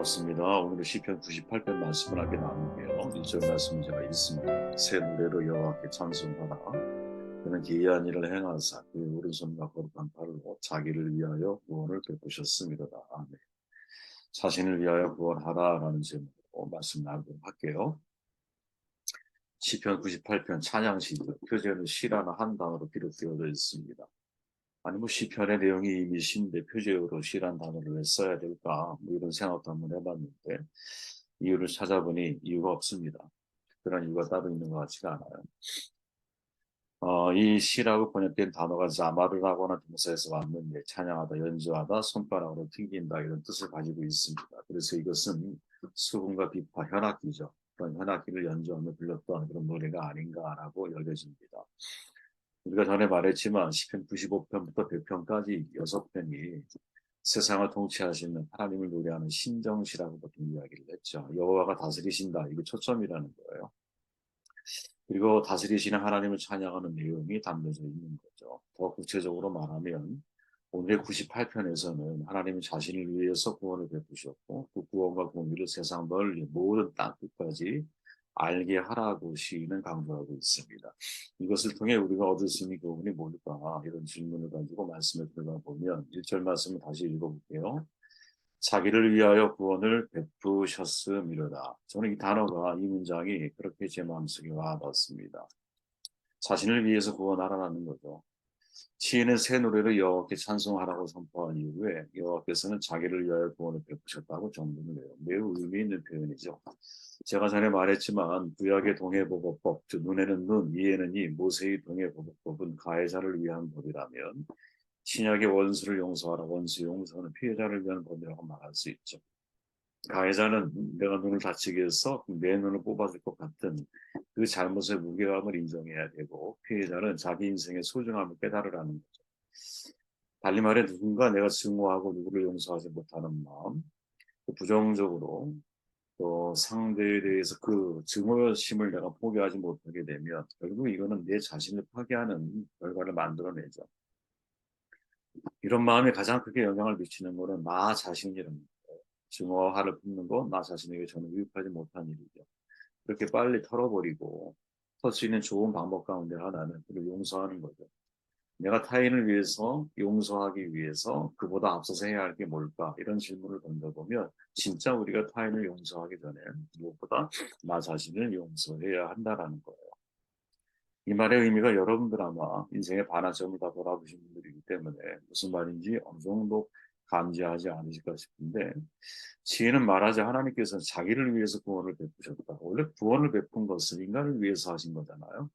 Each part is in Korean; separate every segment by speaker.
Speaker 1: 반갑습니다. 오늘 시편 98편 말씀을 함께 나누게요. 1절 말씀 제가 읽습니다. 새 노래로 여호와께 찬송하라. 그는 기이한 일을 행하사 그의 오른손과 거룩한 팔로 자기를 위하여 구원을 베푸셨습니다. 아멘. 자신을 위하여 구원하라라는 제목으로 말씀 나누도록 할게요. 시편 98편 찬양시죠. 표제는 시라는 한 단어로 비롯되어져 있습니다. 아니 시편의 내용이 이미 시인데 표제어로 시란 단어를 왜 써야 될까? 이런 생각도 한번 해봤는데 이유를 찾아보니 이유가 없습니다. 특별한 이유가 따로 있는 것 같지가 않아요. 이 시라고 번역된 단어가 자마를 하거나 동사에서 왔는데 찬양하다, 연주하다, 손가락으로 튕긴다 이런 뜻을 가지고 있습니다. 그래서 이것은 수금과 비파, 현악기죠. 그런 현악기를 연주하며 불렀던 그런 노래가 아닌가라고 여겨집니다. 우리가 전에 말했지만 시편 95편부터 100편까지 6편이 세상을 통치하시는 하나님을 노래하는 신정시라고 보통 이야기를 했죠. 여호와가 다스리신다. 이게 초점이라는 거예요. 그리고 다스리시는 하나님을 찬양하는 내용이 담겨져 있는 거죠. 더 구체적으로 말하면 오늘의 98편에서는 하나님은 자신을 위해서 구원을 베푸셨고 그 구원과 공의를 세상 널리 모든 땅 끝까지 알게 하라고 시인은 강조하고 있습니다. 이것을 통해 우리가 얻을 수 있는 교훈이 뭘까? 이런 질문을 가지고 말씀을 들어보면 1절 말씀을 다시 읽어볼게요. 자기를 위하여 구원을 베푸셨음이로다. 저는 이 단어가, 이 문장이 그렇게 제 마음속에 와닿습니다. 자신을 위해서 구원하라는 거죠. 시인은 새 노래로 여호와께 찬송하라고 선포한 이후에 여호와께서는 자기를 위하여 구원을 베푸셨다고 정리를 해요. 매우 의미 있는 표현이죠. 제가 전에 말했지만 구약의 동해보고법, 즉 눈에는 눈, 이에는 이, 모세의 동해보고법은 가해자를 위한 법이라면 신약의 원수를 용서하라, 원수 용서는 피해자를 위한 법이라고 말할 수 있죠. 가해자는 내가 눈을 다치게 해서 내 눈을 뽑아줄 것 같은 그 잘못의 무게감을 인정해야 되고 피해자는 자기 인생의 소중함을 깨달으라는 거죠. 달리 말해 누군가 내가 증오하고 누구를 용서하지 못하는 마음, 부정적으로 또 상대에 대해서 그 증오심을 내가 포기하지 못하게 되면 결국 이거는 내 자신을 파괴하는 결과를 만들어내죠. 이런 마음이 가장 크게 영향을 미치는 거는 나 자신이라는 거예요. 증오와 화를 품는 거 나 자신에게 저는 유익하지 못한 일이죠. 그렇게 빨리 털어버리고 털 수 있는 좋은 방법 가운데 하나는 그를 용서하는 거죠. 내가 타인을 위해서 용서하기 위해서 그보다 앞서서 해야 할 게 뭘까? 이런 질문을 던져보면 진짜 우리가 타인을 용서하기 전에 무엇보다 나 자신을 용서해야 한다라는 거예요. 이 말의 의미가 여러분들 아마 인생의 반환점을 다 돌아보신 분들이기 때문에 무슨 말인지 어느 정도 감지하지 않으실까 싶은데 시인은 말하자 하나님께서는 자기를 위해서 구원을 베푸셨다. 원래 구원을 베푼 것은 인간을 위해서 하신 거잖아요.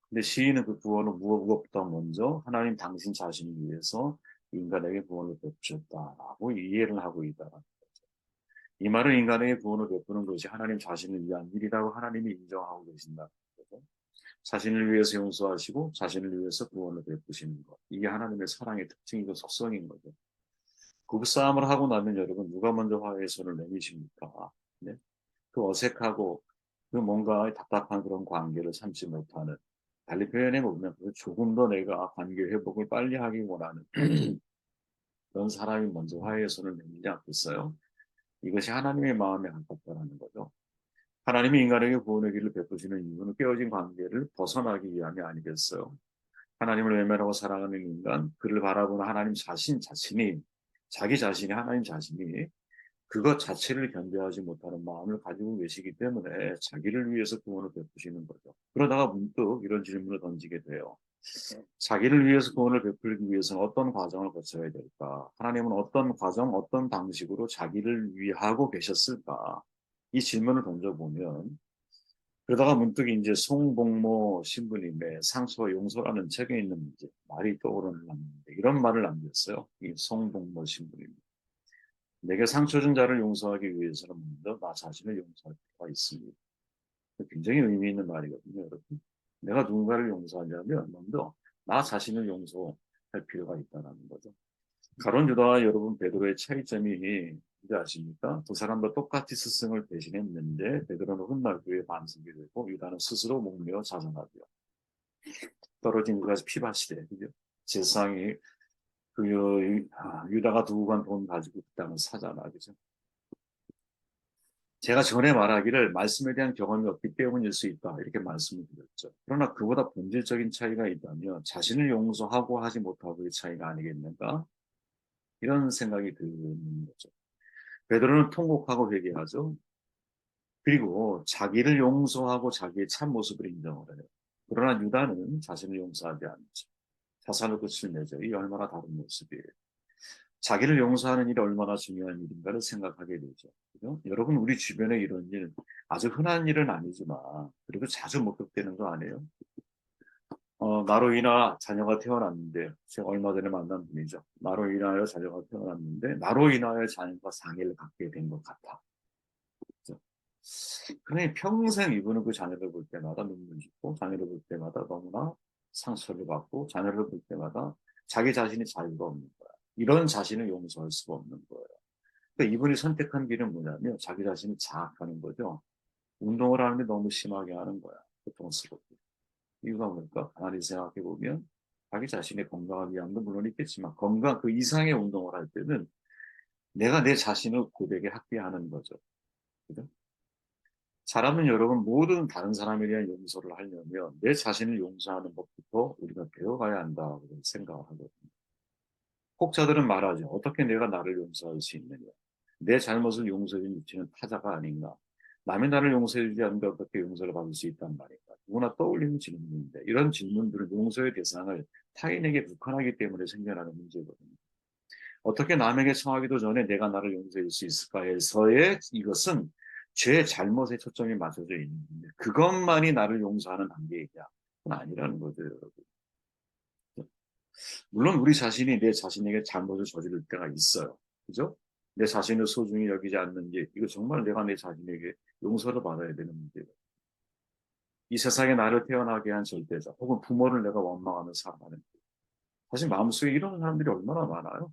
Speaker 1: 근데 시인은 그 구원을 무엇보다 먼저 하나님 당신 자신을 위해서 인간에게 구원을 베푸셨다라고 이해를 하고 있다는 거죠. 이 말은 인간에게 구원을 베푸는 것이 하나님 자신을 위한 일이라고 하나님이 인정하고 계신다는 거죠. 자신을 위해서 용서하시고 자신을 위해서 구원을 베푸시는 것. 이게 하나님의 사랑의 특징이고 속성인 거죠. 부부싸움을 하고 나면 여러분 누가 먼저 화해의 손을 내미십니까? 네? 그 어색하고 그 뭔가 답답한 그런 관계를 참지 못하는 달리 표현해 보면 조금 더 내가 관계 회복을 빨리 하기 원하는 그런 사람이 먼저 화해의 손을 내밀지 않겠어요? 이것이 하나님의 마음에 가깝다는 거죠. 하나님이 인간에게 구원의 길을 베푸시는 이유는 깨어진 관계를 벗어나기 위함이 아니겠어요? 하나님을 외면하고 사랑하는 인간, 그를 바라보는 하나님 자신이 자기 자신이 하나님 자신이 그것 자체를 견뎌하지 못하는 마음을 가지고 계시기 때문에 자기를 위해서 구원을 베푸시는 거죠. 그러다가 문득 이런 질문을 던지게 돼요. 자기를 위해서 구원을 베풀기 위해서는 어떤 과정을 거쳐야 될까? 하나님은 어떤 과정, 어떤 방식으로 자기를 위하고 계셨을까? 이 질문을 던져보면 그러다가 문득 이제 송복모 신부님의 상처와 용서라는 책에 있는 이제 말이 떠오르는데 이런 말을 남겼어요. 이 송복모 신부님. 내게 상처 준 자를 용서하기 위해서는 먼저 나 자신을 용서할 필요가 있습니다. 굉장히 의미 있는 말이거든요, 여러분. 내가 누군가를 용서하려면 먼저 나 자신을 용서할 필요가 있다는 거죠. 가론 유다와 여러분 베드로의 차이점이 뭔지 아십니까? 두 사람도 똑같이 스승을 대신했는데 베드로는 훗날 그의 반석이 되고 유다는 스스로 목매어 자성하고요. 떨어진 그가 피바시대, 그죠? 세상이 그 유다가 두고 간 돈 가지고 그 땅을 사잖아, 그죠? 제가 전에 말하기를 말씀에 대한 경험이 없기 때문일 수 있다. 이렇게 말씀을 드렸죠. 그러나 그보다 본질적인 차이가 있다면 자신을 용서하고 하지 못하고의 차이가 아니겠는가? 이런 생각이 드는 거죠. 베드로는 통곡하고 회개하죠. 그리고 자기를 용서하고 자기의 참모습을 인정을 해요. 그러나 유다는 자신을 용서하지 않죠. 자살로 끝을 내죠. 이 얼마나 다른 모습이에요. 자기를 용서하는 일이 얼마나 중요한 일인가를 생각하게 되죠. 그죠? 여러분, 우리 주변에 이런 일, 아주 흔한 일은 아니지만, 그래도 자주 목격되는 거 아니에요? 나로 인하 자녀가 태어났는데, 제가 얼마 전에 만난 분이죠. 나로 인하여 자녀가 태어났는데, 나로 인하여 자녀가 장애를 갖게 된 것 같아. 그죠? 그러니 평생 이분은 그 자녀를 볼 때마다 눈물 짓고, 자녀를 볼 때마다 너무나 상처를 받고, 자녀를 볼 때마다 자기 자신이 자유가 없는 거야. 이런 자신을 용서할 수가 없는 거예요. 그러니까 이분이 선택한 길은 뭐냐면 자기 자신을 자학하는 거죠. 운동을 하는데 너무 심하게 하는 거야. 고통스럽게. 이유가 뭘까? 가만히 생각해 보면 자기 자신의 건강을 위함도 물론 있겠지만 건강 그 이상의 운동을 할 때는 내가 내 자신을 고되게 학대하는 거죠. 그죠? 사람은 여러분 모든 다른 사람에 대한 용서를 하려면 내 자신을 용서하는 법부터 우리가 배워가야 한다고 생각을 하거든요. 혹자들은 말하죠. 어떻게 내가 나를 용서할 수 있느냐. 내 잘못을 용서해 미치는 타자가 아닌가. 남의 나를 용서해 주지 않는데 어떻게 용서를 받을 수 있단 말인가. 누구나 떠올리는 질문인데 이런 질문들은 용서의 대상을 타인에게 국한하기 때문에 생겨나는 문제거든요. 어떻게 남에게 청하기도 전에 내가 나를 용서해 줄 수 있을까에서의 이것은 죄 잘못에 초점이 맞춰져 있는데 그것만이 나를 용서하는 단계이냐. 그건 아니라는 거죠, 여러분. 물론 우리 자신이 내 자신에게 잘못을 저지를 때가 있어요. 그죠? 내 자신을 소중히 여기지 않는 게 이거 정말 내가 내 자신에게 용서를 받아야 되는 문제예요. 이 세상에 나를 태어나게 한 절대자 혹은 부모를 내가 원망하며 살아가는 사실 마음속에 이런 사람들이 얼마나 많아요.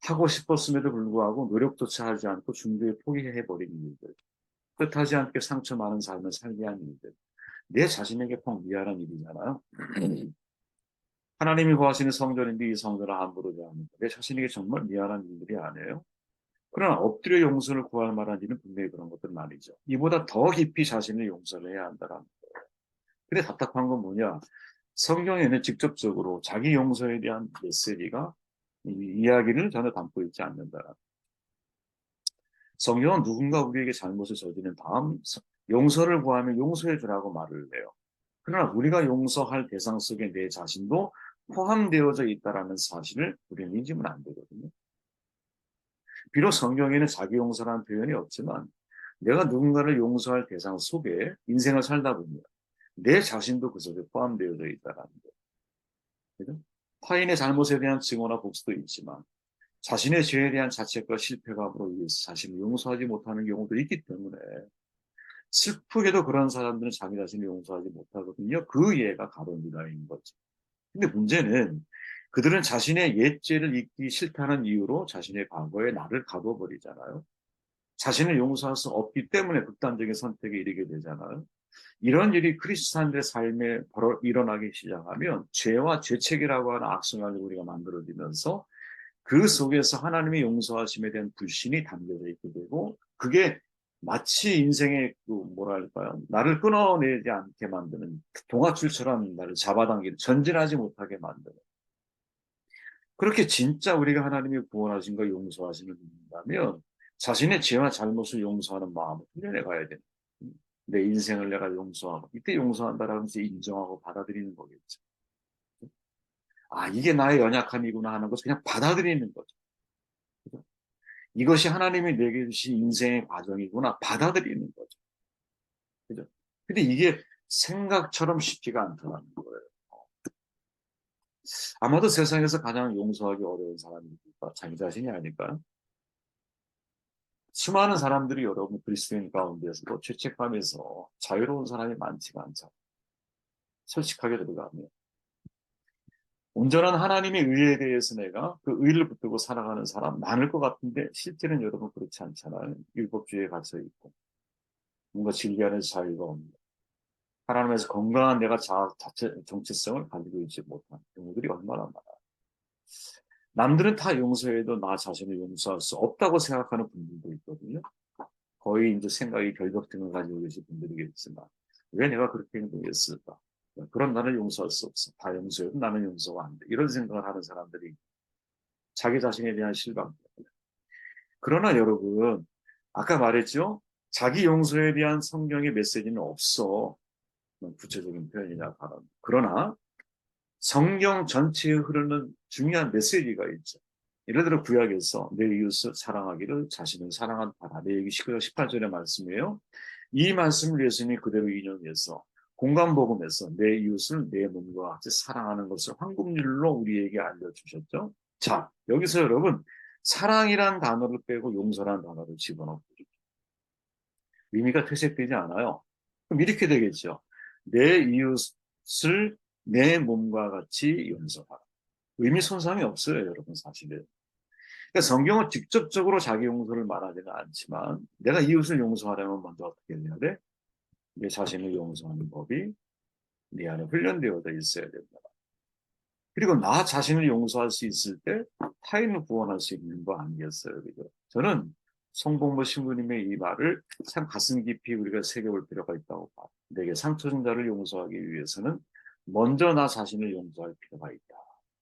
Speaker 1: 하고 싶었음에도 불구하고 노력조차 하지 않고 중도에 포기해버리는 일들. 뜻하지 않게 상처 많은 삶을 살게 하는 일들. 내 자신에게 꼭 미안한 일이잖아요. 하나님이 구하시는 성전인데 이 성전을 함부로 대하는 내 자신에게 정말 미안한 일들이 아니에요. 그러나 엎드려 용서를 구할 만한 일은 분명히 그런 것들은 아니죠. 이보다 더 깊이 자신을 용서를 해야 한다는 거예요. 근데 답답한 건 뭐냐? 성경에는 직접적으로 자기 용서에 대한 메시지가 이 이야기를 전혀 담고 있지 않는다. 성경은 누군가 우리에게 잘못을 저지른 다음 용서를 구하면 용서해 주라고 말을 해요. 그러나 우리가 용서할 대상 속에 내 자신도 포함되어져 있다는 사실을 우리는 잊으면 안 되거든요. 비록 성경에는 자기 용서라는 표현이 없지만 내가 누군가를 용서할 대상 속에 인생을 살다 보면 내 자신도 그 속에 포함되어져 있다는 거예요. 그죠? 타인의 잘못에 대한 증오나 복수도 있지만 자신의 죄에 대한 자책과 실패감으로 인해서 자신을 용서하지 못하는 경우도 있기 때문에 슬프게도 그런 사람들은 자기 자신을 용서하지 못하거든요. 그 예가 가론유다인 거죠. 근데 문제는 그들은 자신의 옛죄를 잊기 싫다는 이유로 자신의 과거의 나를 가둬버리잖아요. 자신을 용서할 수 없기 때문에 극단적인 선택에 이르게 되잖아요. 이런 일이 크리스찬들의 삶에 바로 일어나기 시작하면 죄와 죄책이라고 하는 악순환을 우리가 만들어지면서 그 속에서 하나님의 용서하심에 대한 불신이 담겨져 있게 되고 그게 마치 인생의 그 뭐랄까요 나를 끊어내지 않게 만드는 동아줄처럼 나를 잡아당기는 전진하지 못하게 만드는 그렇게 진짜 우리가 하나님이 구원하신 거 용서하시는 분이라면 자신의 죄와 잘못을 용서하는 마음을 훈련해 가야 돼. 내 인생을 내가 용서하고 이때 용서한다라는 것을 인정하고 받아들이는 거겠죠. 아 이게 나의 연약함이구나 하는 것을 그냥 받아들이는 거죠. 그죠? 이것이 하나님이 내게 주신 인생의 과정이구나 받아들이는 거죠. 그죠? 근데 이게 생각처럼 쉽지가 않더라는 거예요. 아마도 세상에서 가장 용서하기 어려운 사람이 자기 자신이 아닐까요? 수많은 사람들이 여러분 그리스도인 가운데서도 죄책감에서 자유로운 사람이 많지가 않죠. 솔직하게 들어가면. 온전한 하나님의 의에 대해서 내가 그 의를 붙들고 살아가는 사람 많을 것 같은데 실제는 여러분 그렇지 않잖아요. 율법주의에 갇혀 있고 뭔가 진리하는 자유가 없는 하나님에서 건강한 내가 자체 정체성을 가지고 있지 못한 경우들이 얼마나 많아요. 남들은 다 용서해도 나 자신을 용서할 수 없다고 생각하는 분들도 있거든요. 거의 이제 생각이 결벽증을 가지고 계신 분들이겠지만 왜 내가 그렇게 행동했을까? 그런 나를 용서할 수 없어. 다 용서해도 나는 용서가 안 돼. 이런 생각을 하는 사람들이 자기 자신에 대한 실망. 그러나 여러분, 아까 말했죠? 자기 용서에 대한 성경의 메시지는 없어. 구체적인 표현이냐 바랍니다. 그러나 성경 전체에 흐르는 중요한 메시지가 있죠. 예를 들어 구약에서 내 이웃을 사랑하기를 자신을 사랑한다. 레위기 19장 18절의 말씀이에요. 이 말씀을 예수님이 그대로 인용해서 공감복음에서 내 이웃을 내 몸과 같이 사랑하는 것을 황금률로 우리에게 알려주셨죠. 자, 여기서 여러분 사랑이란 단어를 빼고 용서란 단어를 집어넣고 의미가 퇴색되지 않아요. 그럼 이렇게 되겠죠. 내 이웃을 내 몸과 같이 용서하라. 의미 손상이 없어요, 여러분, 사실은. 그러니까 성경은 직접적으로 자기 용서를 말하지는 않지만 내가 이웃을 용서하려면 먼저 어떻게 해야 돼? 내 자신을 용서하는 법이 내 안에 훈련되어져 있어야 된다. 그리고 나 자신을 용서할 수 있을 때 타인을 구원할 수 있는 거 아니겠어요? 그죠? 저는 송봉모 신부님의 이 말을 참 가슴 깊이 우리가 새겨볼 필요가 있다고 봐요. 내게 상처 준 자를 용서하기 위해서는 먼저 나 자신을 용서할 필요가 있다.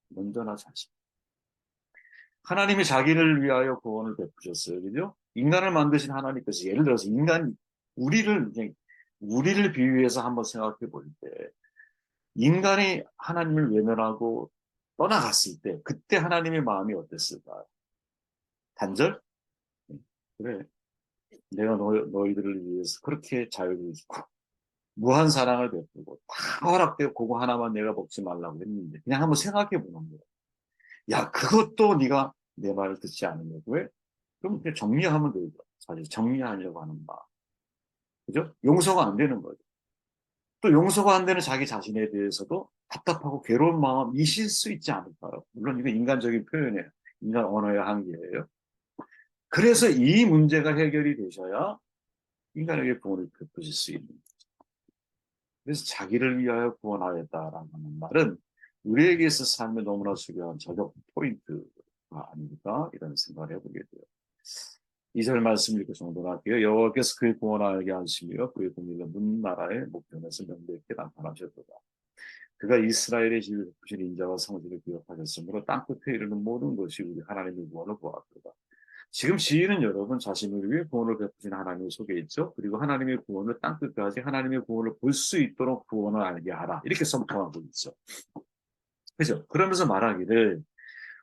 Speaker 1: 먼저 나 자신. 하나님이 자기를 위하여 구원을 베푸셨어요. 그죠? 인간을 만드신 하나님께서 예를 들어서 우리를 비유해서 한번 생각해 볼 때, 인간이 하나님을 외면하고 떠나갔을 때, 그때 하나님의 마음이 어땠을까요? 단절? 그래. 내가 너희들을 위해서 그렇게 자유를 주고, 무한 사랑을 베푸고, 다 허락되고, 그거 하나만 내가 먹지 말라고 했는데, 그냥 한번 생각해 보는 거야. 야, 그것도 네가 내 말을 듣지 않으면 왜? 그럼 그냥 정리하면 되죠. 사실 정리하려고 하는 마음. 그죠? 용서가 안 되는 거죠. 또 용서가 안 되는 자기 자신에 대해서도 답답하고 괴로운 마음이실 수 있지 않을까요? 물론 이건 인간적인 표현이에요. 인간 언어의 한계예요. 그래서 이 문제가 해결이 되셔야 인간에게 구원을 베푸실 수 있는 거죠. 그래서 자기를 위하여 구원하였다라는 말은 우리에게 있어 삶에 너무나 중요한 저격 포인트가 아닐까 이런 생각을 해보게 돼요. 2절 말씀 읽고 정돈할게요. 여호와께서 그의 구원을 알게 하시며 그의 공의를 문 나라의 목전에서 명백히 나타나셨도다. 그가 이스라엘의 집을 베푸신 인자와 성질을 기억하셨으므로 땅끝에 이르는 모든 것이 우리 하나님의 구원을 보았도다. 지금 시인은 여러분 자신을 위해 구원을 베푸신 하나님을 속에 있죠. 그리고 하나님의 구원을 땅끝까지 하나님의 구원을 볼 수 있도록 구원을 알게 하라. 이렇게 선포하고 있죠. 그죠? 그러면서 말하기를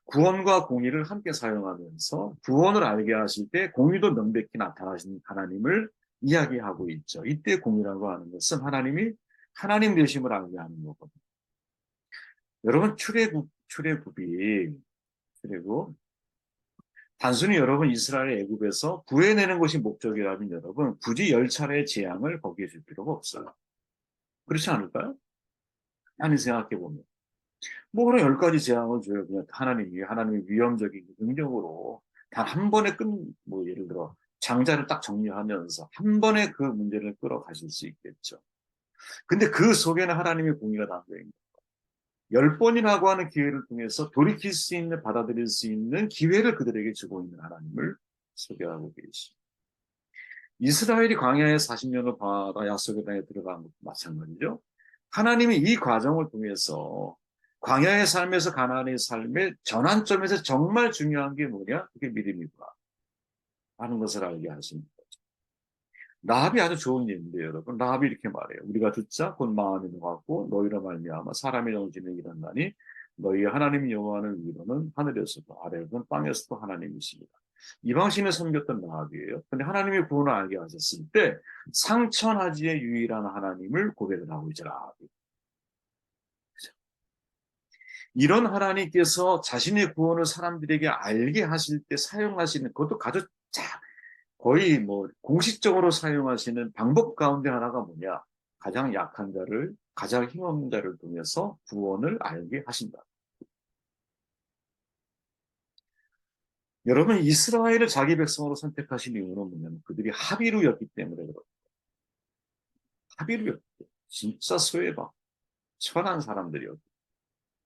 Speaker 1: 구원과 공의를 함께 사용하면서 구원을 알게 하실 때 공의도 명백히 나타나신 하나님을 이야기하고 있죠. 이때 공의라고 하는 것은 하나님이 하나님 되심을 알게 하는 거거든요. 여러분 출애굽 단순히 여러분 이스라엘 애굽에서 구해내는 것이 목적이라면 여러분 굳이 10차례의 재앙을 거기에 줄 필요가 없어요. 그렇지 않을까요? 아니 생각해보면 뭐 그런 10가지 재앙을 줘요. 그냥 하나님의 위험적인 능력으로 단 한 번에 뭐 예를 들어 장자를 딱 정리하면서 한 번에 그 문제를 끌어가실 수 있겠죠. 근데 그 속에는 하나님의 공의가 담겨 있는 10번이라고 하는 기회를 통해서 돌이킬 수 있는 받아들일 수 있는 기회를 그들에게 주고 있는 하나님을 소개하고 계십니다. 이스라엘이 광야에 40년을 받아 약속의 땅에 들어간 것도 마찬가지죠. 하나님이 이 과정을 통해서 광야의 삶에서 가나안의 삶의 전환점에서 정말 중요한 게 뭐냐? 그게 믿음이구나 하는 것을 알게 하십니다. 라합이 아주 좋은 예인데 여러분 라합이 이렇게 말해요. 우리가 듣자 곧 마음이 녹았고 너희로 말미암아 사람의 정신을 일어나니 너희 하나님 여호와를 위로는 하늘에서도 아래로는 땅에서도 하나님이십니다. 이방신을 섬겼던 라합이에요. 근데 하나님의 구원을 알게 하셨을 때 상천하지의 유일한 하나님을 고백을 하고 있죠. 라합이. 그죠? 이런 하나님께서 자신의 구원을 사람들에게 알게 하실 때 사용하시는 그것도 거의 뭐 공식적으로 사용하시는 방법 가운데 하나가 뭐냐? 가장 약한 자를, 가장 힘없는 자를 통해서 구원을 알게 하신다. 여러분, 이스라엘을 자기 백성으로 선택하신 이유는 뭐냐면 그들이 합의루였기 때문에 그렇습니다. 합의루였기 때문에. 진짜 소외받고 천한 사람들이었기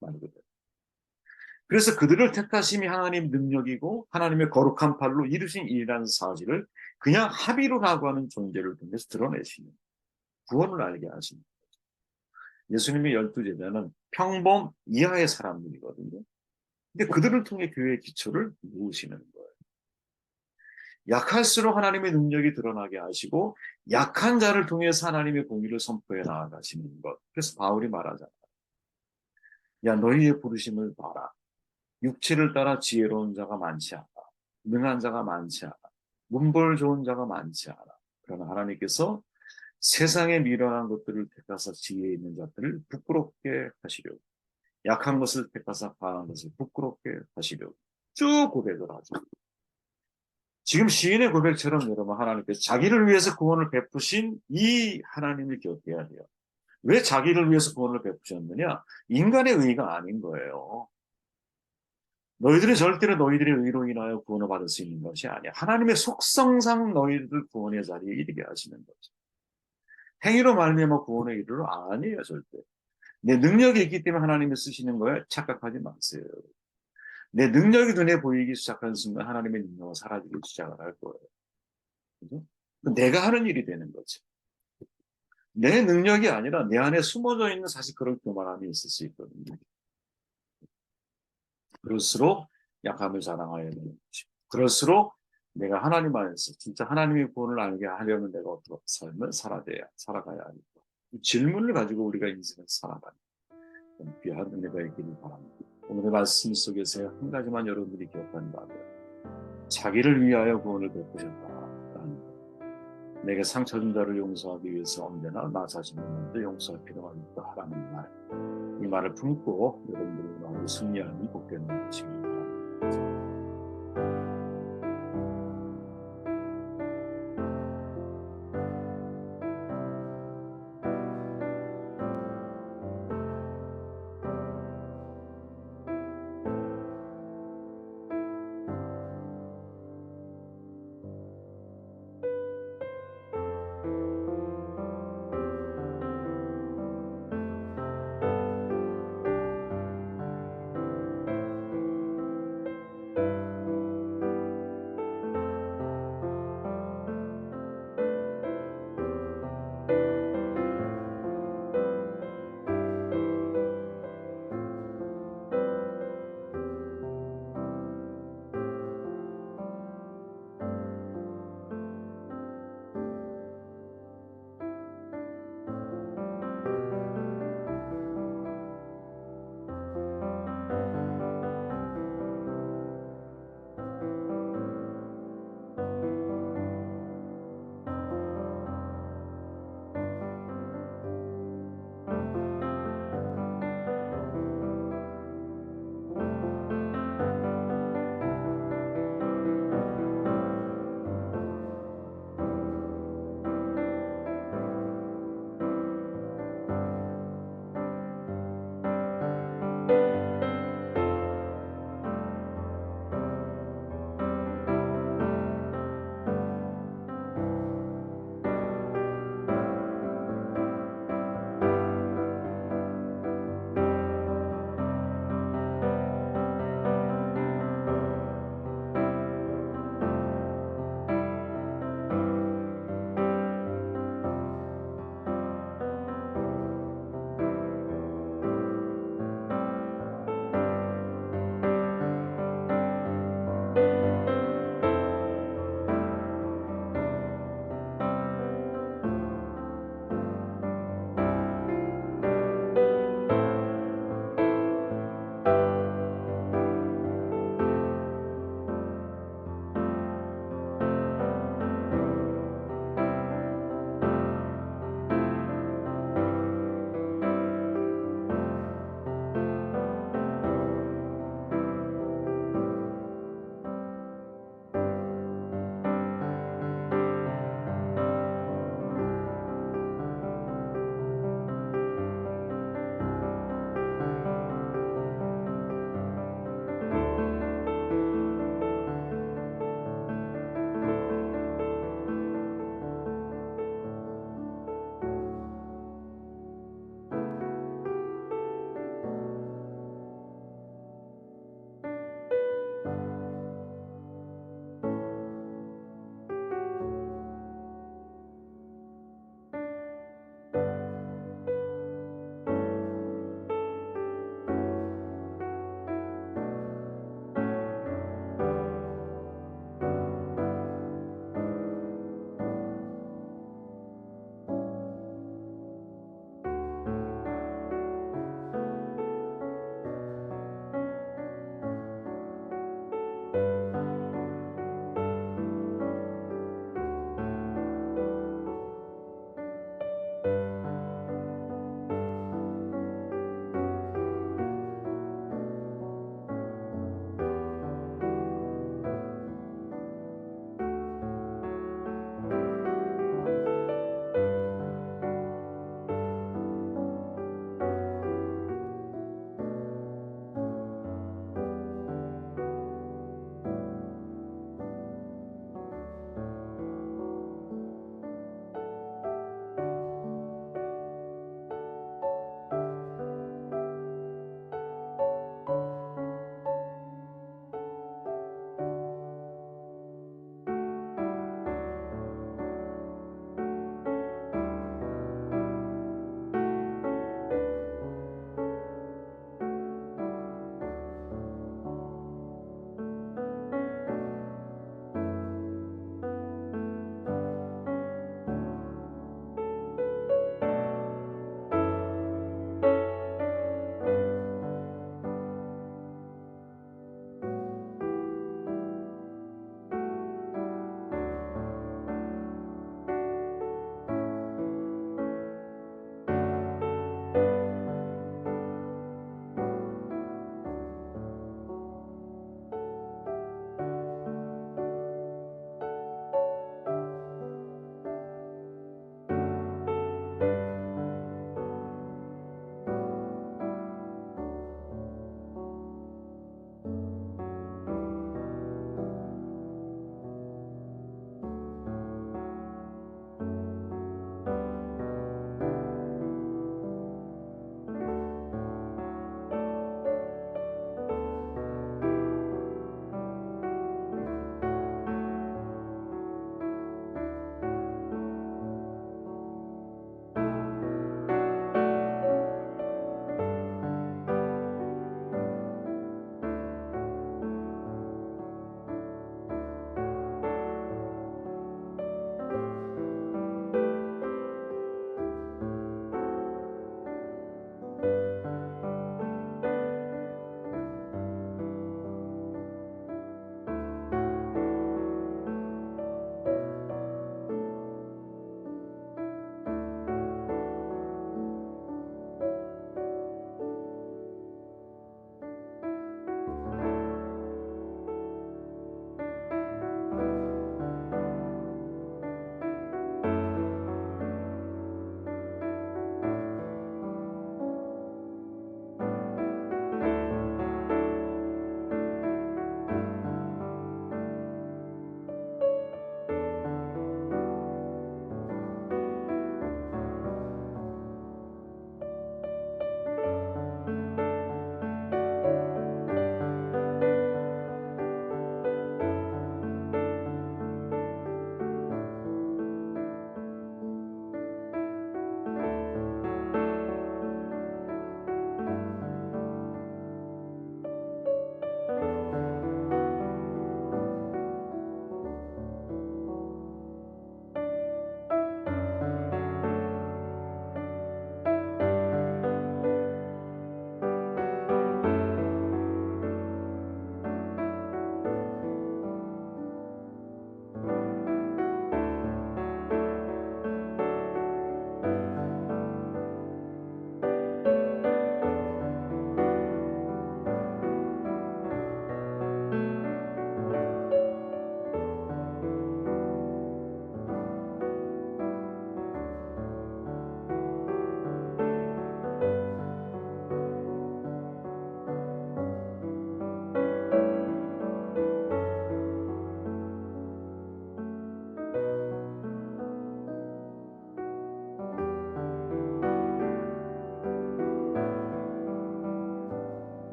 Speaker 1: 말 그대로. 그래서 그들을 택하심이 하나님 능력이고 하나님의 거룩한 팔로 이루신 일이라는 사실을 그냥 합의로라고 하는 존재를 통해서 드러내시는 구원을 알게 하시는 예수님의 12제자는 평범 이하의 사람들이거든요. 근데 그들을 통해 교회의 기초를 모으시는 거예요. 약할수록 하나님의 능력이 드러나게 하시고 약한 자를 통해서 하나님의 공의를 선포해 나아가시는 것. 그래서 바울이 말하잖아요. 야 너희의 부르심을 봐라. 육체를 따라 지혜로운 자가 많지 않아. 능한 자가 많지 않아. 문벌 좋은 자가 많지 않아. 그러나 하나님께서 세상에 미련한 것들을 택하사 지혜 있는 자들을 부끄럽게 하시려고. 약한 것을 택하사 강한 것을 부끄럽게 하시려고. 쭉 고백을 하죠. 지금 시인의 고백처럼 여러분 하나님께서 자기를 위해서 구원을 베푸신 이 하나님을 기억해야 돼요. 왜 자기를 위해서 구원을 베푸셨느냐? 인간의 의가 아닌 거예요. 너희들은 절대로 너희들의 의로 인하여 구원을 받을 수 있는 것이 아니야. 하나님의 속성상 너희들 구원의 자리에 이르게 하시는 거죠. 행위로 말미암아 구원에 이르러 아니에요, 절대. 내 능력이 있기 때문에 하나님이 쓰시는 거에 착각하지 마세요. 내 능력이 눈에 보이기 시작하는 순간 하나님의 능력은 사라지기 시작을 할 거예요. 그죠? 내가 하는 일이 되는 거죠. 내 능력이 아니라 내 안에 숨어져 있는 사실 그런 교만함이 있을 수 있거든요. 그럴수록 약함을 자랑하여야 되는 것이고 그럴수록 내가 하나님 안에서 진짜 하나님의 구원을 알게 하려면 내가 어떤 삶을 살아가야 하니까 이 질문을 가지고 우리가 인생을 살아가는 귀한 은혜가 있기를 바랍니다. 오늘의 말씀 속에서 한 가지만 여러분들이 기억한다면 자기를 위하여 구원을 베푸셨다라는 것. 내게 상처 준 자를 용서하기 위해서 언제나 나 자신을 먼저 용서할 필요가 있다라는 말. 이 말을 품고 여러분들이 오늘 승리하는 복되는 것입니다.